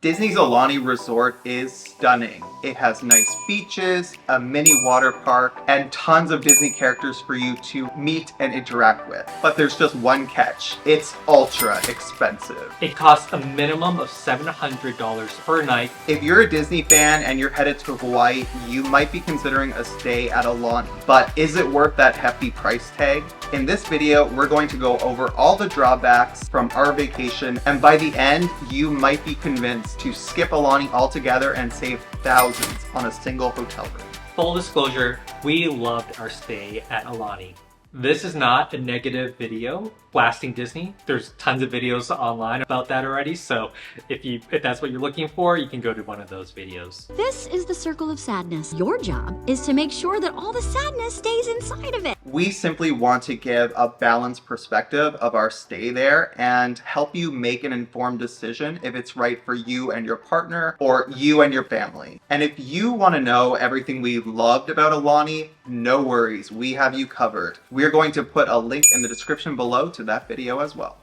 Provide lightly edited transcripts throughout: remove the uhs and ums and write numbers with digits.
Disney's Aulani Resort is stunning. It has nice beaches, a mini water park, and tons of Disney characters for you to meet and interact with. But there's just one catch. It's ultra expensive. It costs a minimum of $700 per night. If you're a Disney fan and you're headed to Hawaii, you might be considering a stay at Aulani. But is it worth that hefty price tag? In this video, we're going to go over all the drawbacks from our vacation, and by the end, you might be convinced to skip Aulani altogether and save thousands on a single hotel room. Full disclosure, we loved our stay at Aulani. This is not a negative video blasting Disney. There's tons of videos online about that already, so if that's what you're looking for, you can go to one of those videos. This is the circle of sadness. Your job is to make sure that all the sadness stays inside of it. We simply want to give a balanced perspective of our stay there and help you make an informed decision if it's right for you and your partner or you and your family. And if you want to know everything we loved about Aulani, no worries, we have you covered. We're going to put a link in the description below to that video as well.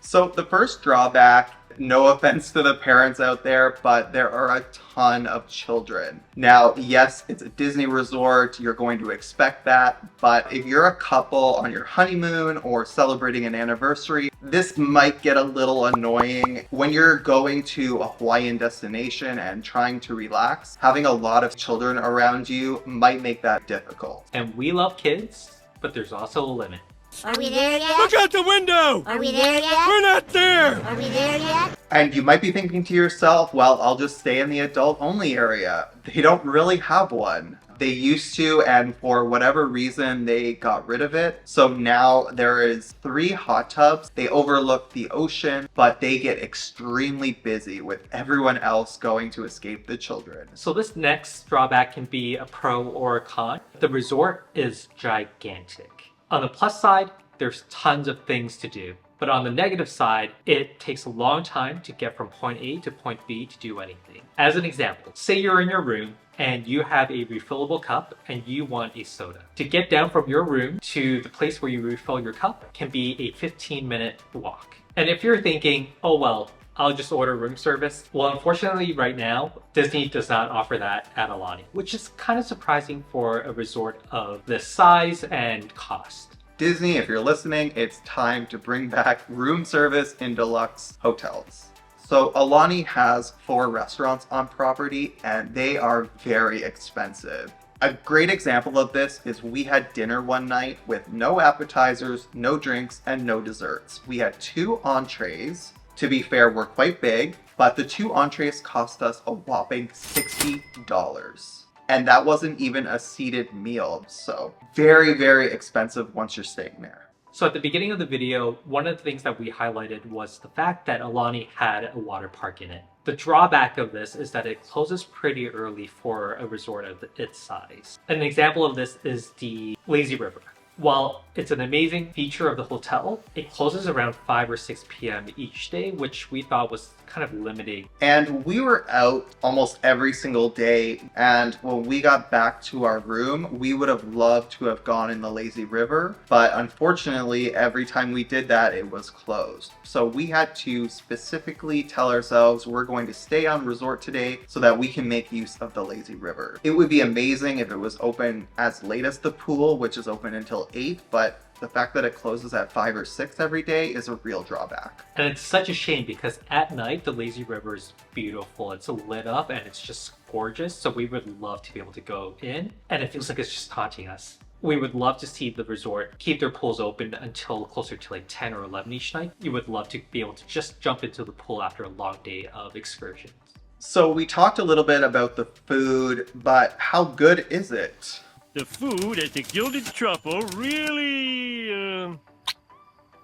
So the first drawback, no offense to the parents out there, but there are a ton of children. Now, yes, it's a Disney resort, you're going to expect that, but if you're a couple on your honeymoon or celebrating an anniversary, this might get a little annoying. When you're going to a Hawaiian destination and trying to relax, having a lot of children around you might make that difficult. And we love kids, but there's also a limit. Are we there yet? Look out the window! Are we there yet? We're not there! Are we there yet? And you might be thinking to yourself, well, I'll just stay in the adult-only area. They don't really have one. They used to, and for whatever reason, they got rid of it. So now there is 3 hot tubs. They overlook the ocean, but they get extremely busy with everyone else going to escape the children. So this next drawback can be a pro or a con. The resort is gigantic. On the plus side, there's tons of things to do. But on the negative side, it takes a long time to get from point A to point B to do anything. As an example, say you're in your room and you have a refillable cup and you want a soda. To get down from your room to the place where you refill your cup can be a 15-minute walk. And if you're thinking, oh well, I'll just order room service. Well, unfortunately right now, Disney does not offer that at Aulani, which is kind of surprising for a resort of this size and cost. Disney, if you're listening, it's time to bring back room service in deluxe hotels. So Aulani has 4 restaurants on property and they are very expensive. A great example of this is we had dinner one night with no appetizers, no drinks, and no desserts. We had 2 entrees. To be fair, we're quite big, but the 2 entrees cost us a whopping $60. And that wasn't even a seated meal, so very, very expensive once you're staying there. So at the beginning of the video, one of the things that we highlighted was the fact that Aulani had a water park in it. The drawback of this is that it closes pretty early for a resort of its size. An example of this is the Lazy River. While it's an amazing feature of the hotel, it closes around 5 or 6 p.m. each day, which we thought was kind of limiting. And we were out almost every single day, and when we got back to our room, we would have loved to have gone in the Lazy River, but unfortunately, every time we did that, it was closed. So we had to specifically tell ourselves we're going to stay on resort today so that we can make use of the Lazy River. It would be amazing if it was open as late as the pool, which is open until 8, but the fact that it closes at 5 or 6 every day is a real drawback. And it's such a shame because at night, the Lazy River is beautiful. It's lit up and it's just gorgeous. So we would love to be able to go in, and it feels like it's just taunting us. We would love to see the resort keep their pools open until closer to like 10 or 11 each night. You would love to be able to just jump into the pool after a long day of excursions. So we talked a little bit about the food, but how good is it? The food at the Gilded Truffle really,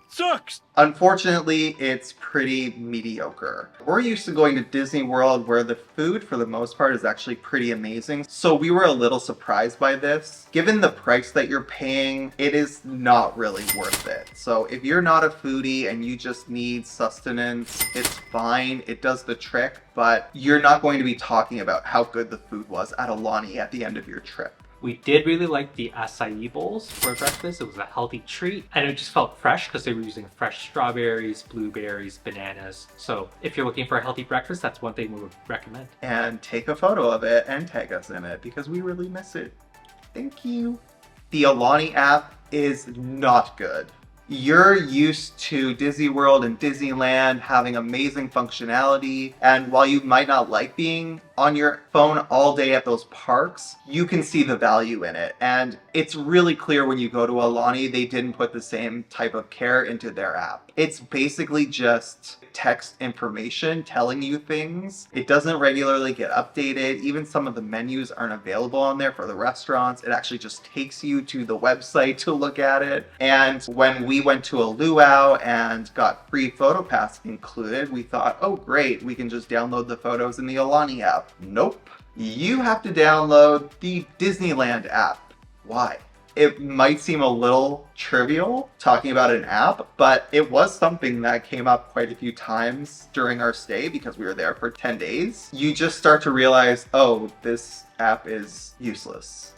sucks! Unfortunately, it's pretty mediocre. We're used to going to Disney World where the food for the most part is actually pretty amazing, so we were a little surprised by this. Given the price that you're paying, it is not really worth it. So if you're not a foodie and you just need sustenance, it's fine, it does the trick, but you're not going to be talking about how good the food was at Aulani at the end of your trip. We did really like the acai bowls for breakfast. It was a healthy treat and it just felt fresh because they were using fresh strawberries, blueberries, bananas. So if you're looking for a healthy breakfast, that's one thing we would recommend. And take a photo of it and tag us in it because we really miss it. Thank you. The Aulani app is not good. You're used to Disney World and Disneyland having amazing functionality, and while you might not like being on your phone all day at those parks, you can see the value in it. And it's really clear when you go to Aulani, they didn't put the same type of care into their app. It's basically just text information telling you things. It doesn't regularly get updated. Even some of the menus aren't available on there for the restaurants. It actually just takes you to the website to look at it. And when we went to a luau and got free PhotoPass included, we thought, oh great, we can just download the photos in the Aulani app. Nope. You have to download the Disneyland app. Why? It might seem a little trivial talking about an app, but it was something that came up quite a few times during our stay because we were there for 10 days. You just start to realize, oh, this app is useless.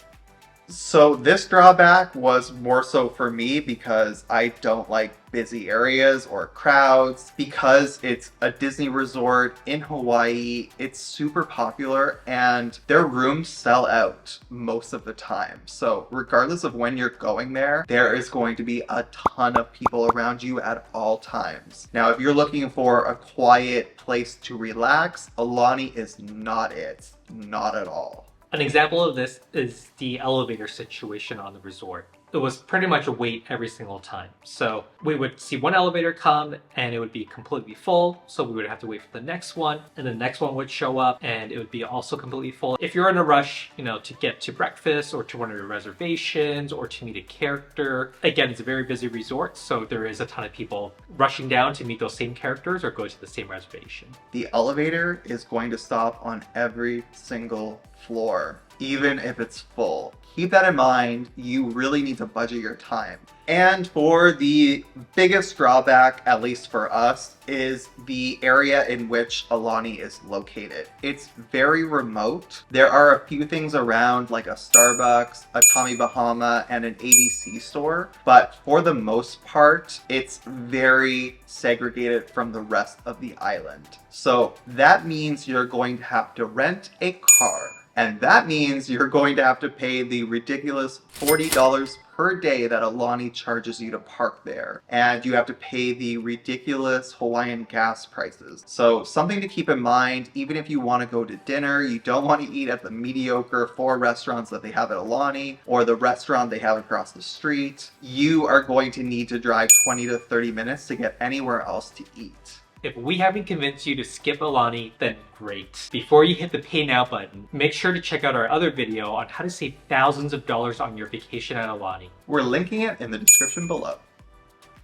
So this drawback was more so for me because I don't like busy areas or crowds. Because it's a Disney resort in Hawaii, it's super popular and their rooms sell out most of the time. So regardless of when you're going there, there is going to be a ton of people around you at all times. Now, if you're looking for a quiet place to relax, Aulani is not it. Not at all. An example of this is the elevator situation on the resort. It was pretty much a wait every single time. So we would see one elevator come and it would be completely full. So we would have to wait for the next one and the next one would show up and it would be also completely full. If you're in a rush, to get to breakfast or to one of your reservations or to meet a character, again, it's a very busy resort. So there is a ton of people rushing down to meet those same characters or go to the same reservation. The elevator is going to stop on every single floor, even if it's full. Keep that in mind. You really need to budget your time. And for the biggest drawback, at least for us, is the area in which Aulani is located. It's very remote. There are a few things around like a Starbucks, a Tommy Bahama, and an ABC store, but for the most part, it's very segregated from the rest of the island. So that means you're going to have to rent a car. And that means you're going to have to pay the ridiculous $40 per day that Aulani charges you to park there. And you have to pay the ridiculous Hawaiian gas prices. So something to keep in mind, even if you want to go to dinner, you don't want to eat at the mediocre 4 restaurants that they have at Aulani or the restaurant they have across the street. You are going to need to drive 20 to 30 minutes to get anywhere else to eat. If we haven't convinced you to skip Aulani, then great. Before you hit the pay now button, make sure to check out our other video on how to save thousands of dollars on your vacation at Aulani. We're linking it in the description below.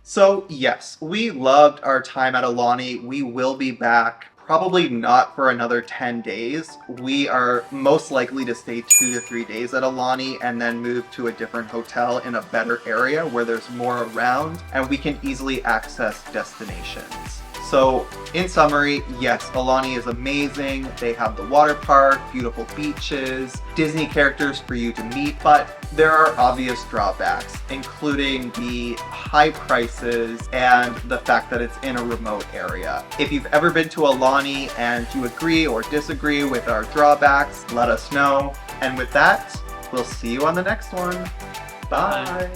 So yes, we loved our time at Aulani. We will be back. Probably not for another 10 days. We are most likely to stay 2 to 3 days at Aulani and then move to a different hotel in a better area where there's more around and we can easily access destinations. So in summary, yes, Aulani is amazing. They have the water park, beautiful beaches, Disney characters for you to meet, but there are obvious drawbacks, including the high prices and the fact that it's in a remote area. If you've ever been to Aulani and you agree or disagree with our drawbacks, let us know. And with that, we'll see you on the next one. Bye.